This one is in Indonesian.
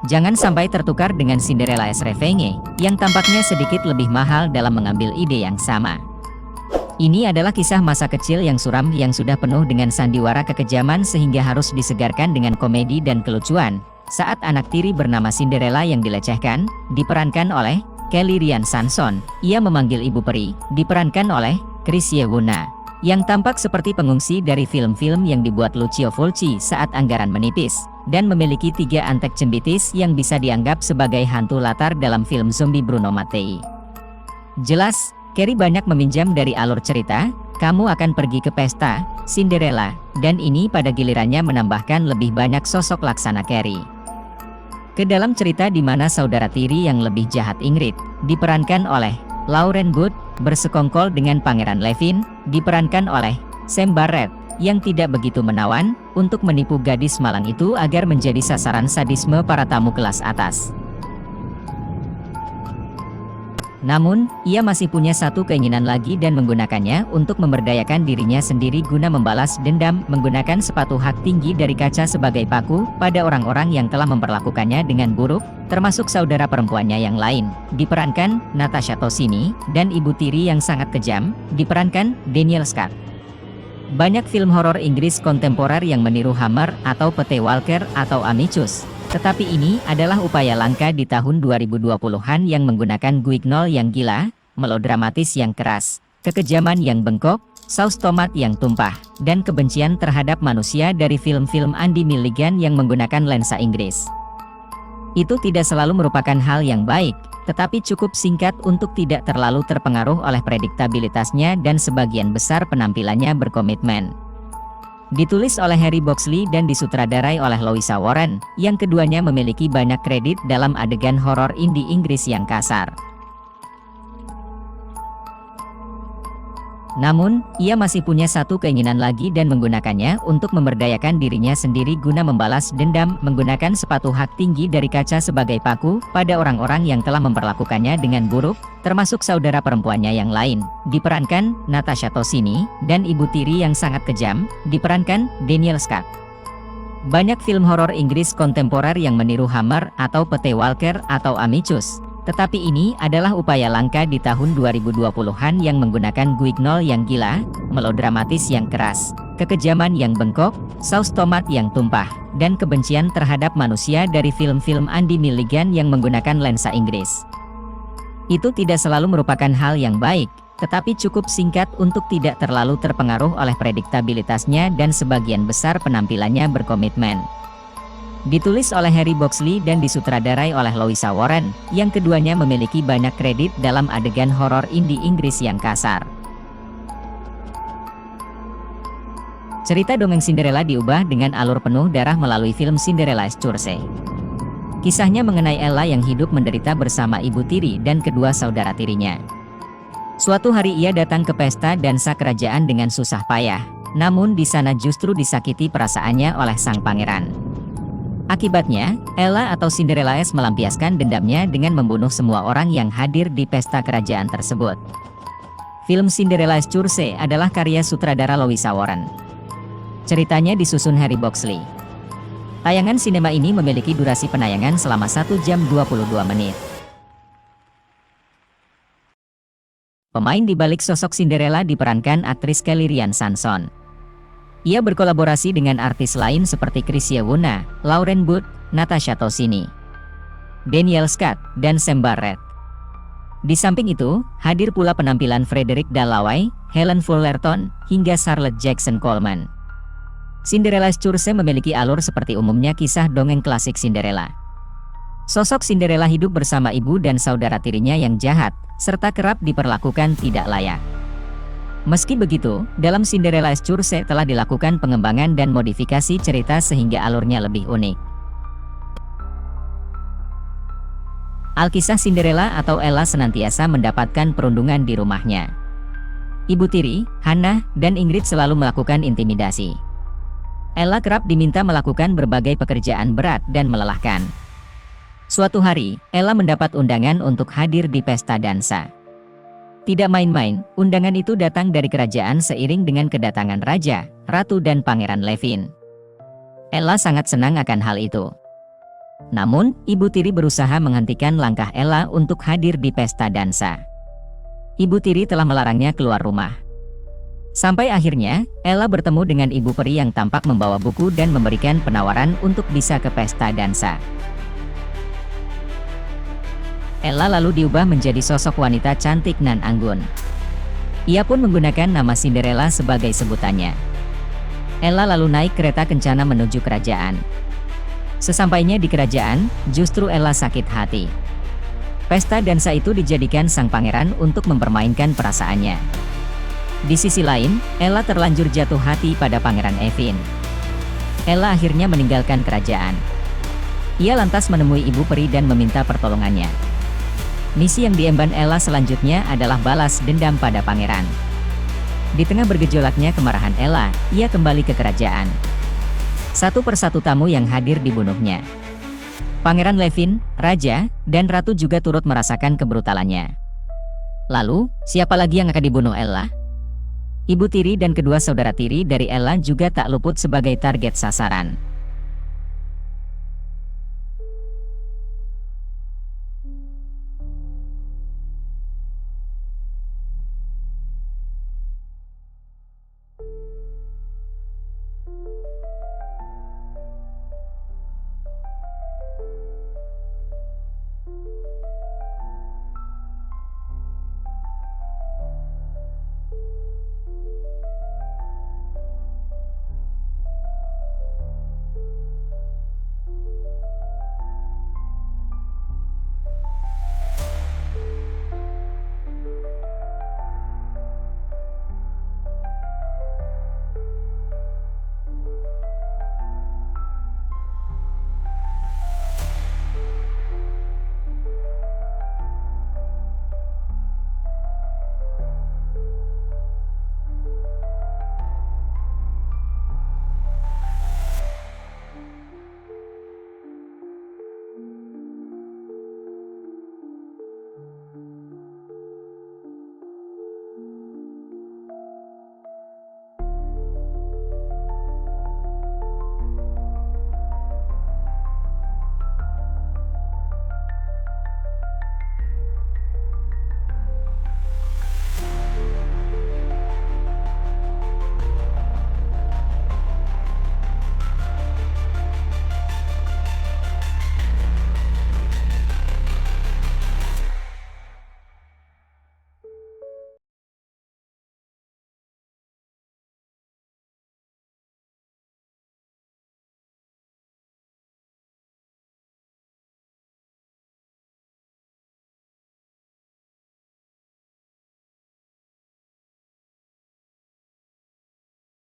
Jangan sampai tertukar dengan Cinderella Srevenge, yang tampaknya sedikit lebih mahal dalam mengambil ide yang sama. Ini adalah kisah masa kecil yang suram yang sudah penuh dengan sandiwara kekejaman sehingga harus disegarkan dengan komedi dan kelucuan. Saat anak tiri bernama Cinderella yang dilecehkan, diperankan oleh Kelly Ryan Sanson, ia memanggil ibu peri, diperankan oleh Chris Yewuna, yang tampak seperti pengungsi dari film-film yang dibuat Lucio Fulci saat anggaran menipis, dan memiliki 3 antek cembitis yang bisa dianggap sebagai hantu latar dalam film zombie Bruno Mattei. Jelas, Carrie banyak meminjam dari alur cerita, Kamu Akan Pergi ke Pesta, Cinderella, dan ini pada gilirannya menambahkan lebih banyak sosok laksana Carrie. Ke dalam cerita di mana saudara tiri yang lebih jahat Ingrid, diperankan oleh Lauren Wood, bersekongkol dengan Pangeran Levin, diperankan oleh Sam Barrett, yang tidak begitu menawan, untuk menipu gadis malang itu agar menjadi sasaran sadisme para tamu kelas atas. Namun, ia masih punya satu keinginan lagi dan menggunakannya untuk memberdayakan dirinya sendiri guna membalas dendam, menggunakan sepatu hak tinggi dari kaca sebagai paku pada orang-orang yang telah memperlakukannya dengan buruk, termasuk saudara perempuannya yang lain, diperankan Natasha Tossini, dan ibu tiri yang sangat kejam, diperankan Daniel Scott. Banyak film horor Inggris kontemporer yang meniru Hammer atau P.T. Walker atau Amicus. Tetapi ini adalah upaya langka di tahun 2020-an yang menggunakan guignol yang gila, melodramatis yang keras, kekejaman yang bengkok, saus tomat yang tumpah, dan kebencian terhadap manusia dari film-film Andy Milligan yang menggunakan lensa Inggris. Itu tidak selalu merupakan hal yang baik, tetapi cukup singkat untuk tidak terlalu terpengaruh oleh prediktabilitasnya dan sebagian besar penampilannya berkomitmen. Ditulis oleh Harry Boxley dan disutradarai oleh Louisa Warren, yang keduanya memiliki banyak kredit dalam adegan horor indie Inggris yang kasar. Namun, ia masih punya satu keinginan lagi dan menggunakannya untuk memberdayakan dirinya sendiri guna membalas dendam, menggunakan sepatu hak tinggi dari kaca sebagai paku pada orang-orang yang telah memperlakukannya dengan buruk, termasuk saudara perempuannya yang lain, diperankan Natasha Tossini, dan ibu tiri yang sangat kejam, diperankan Daniel Scott. Banyak film horor Inggris kontemporer yang meniru Hammer atau P.T. Walker atau Amicus. Tetapi ini adalah upaya langka di tahun 2020-an yang menggunakan guignol yang gila, melodramatis yang keras, kekejaman yang bengkok, saus tomat yang tumpah, dan kebencian terhadap manusia dari film-film Andy Milligan yang menggunakan lensa Inggris. Itu tidak selalu merupakan hal yang baik, tetapi cukup singkat untuk tidak terlalu terpengaruh oleh prediktabilitasnya dan sebagian besar penampilannya berkomitmen. Ditulis oleh Harry Boxley dan disutradarai oleh Louisa Warren, yang keduanya memiliki banyak kredit dalam adegan horor indie Inggris yang kasar. Cerita dongeng Cinderella diubah dengan alur penuh darah melalui film Cinderella Church. Kisahnya mengenai Ella yang hidup menderita bersama ibu tiri dan kedua saudara tirinya. Suatu hari ia datang ke pesta dansa kerajaan dengan susah payah, namun di sana justru disakiti perasaannya oleh sang pangeran. Akibatnya, Ella atau Cinderella melampiaskan dendamnya dengan membunuh semua orang yang hadir di pesta kerajaan tersebut. Film Cinderella Church adalah karya sutradara Louisa Warren. Ceritanya disusun Harry Boxley. Tayangan sinema ini memiliki durasi penayangan selama 1 jam 22 menit. Pemain di balik sosok Cinderella diperankan aktris Kelly Ryan Sanson. Ia berkolaborasi dengan artis lain seperti Chris Yewuna, Lauren Wood, Natasha Tossini, Daniel Scott, dan Sam Barrett. Di samping itu, hadir pula penampilan Frederick Dalloway, Helen Fullerton, hingga Charlotte Jackson Coleman. Cinderella Church memiliki alur seperti umumnya kisah dongeng klasik Cinderella. Sosok Cinderella hidup bersama ibu dan saudara tirinya yang jahat, serta kerap diperlakukan tidak layak. Meski begitu, dalam Cinderella Church telah dilakukan pengembangan dan modifikasi cerita sehingga alurnya lebih unik. Alkisah Cinderella atau Ella senantiasa mendapatkan perundungan di rumahnya. Ibu tiri, Hannah, dan Ingrid selalu melakukan intimidasi. Ella kerap diminta melakukan berbagai pekerjaan berat dan melelahkan. Suatu hari, Ella mendapat undangan untuk hadir di pesta dansa. Tidak main-main, undangan itu datang dari kerajaan seiring dengan kedatangan raja, ratu dan pangeran Levin. Ella sangat senang akan hal itu. Namun, ibu tiri berusaha menghentikan langkah Ella untuk hadir di pesta dansa. Ibu tiri telah melarangnya keluar rumah. Sampai akhirnya, Ella bertemu dengan ibu peri yang tampak membawa buku dan memberikan penawaran untuk bisa ke pesta dansa. Ella lalu diubah menjadi sosok wanita cantik nan anggun. Ia pun menggunakan nama Cinderella sebagai sebutannya. Ella lalu naik kereta kencana menuju kerajaan. Sesampainya di kerajaan, justru Ella sakit hati. Pesta dansa itu dijadikan sang pangeran untuk mempermainkan perasaannya. Di sisi lain, Ella terlanjur jatuh hati pada Pangeran Evin. Ella akhirnya meninggalkan kerajaan. Ia lantas menemui ibu peri dan meminta pertolongannya. Misi yang diemban Ella selanjutnya adalah balas dendam pada pangeran. Di tengah bergejolaknya kemarahan Ella, ia kembali ke kerajaan. Satu persatu tamu yang hadir dibunuhnya. Pangeran Levin, Raja, dan Ratu juga turut merasakan kebrutalannya. Lalu, siapa lagi yang akan dibunuh Ella? Ibu tiri dan kedua saudara tiri dari Ella juga tak luput sebagai target sasaran.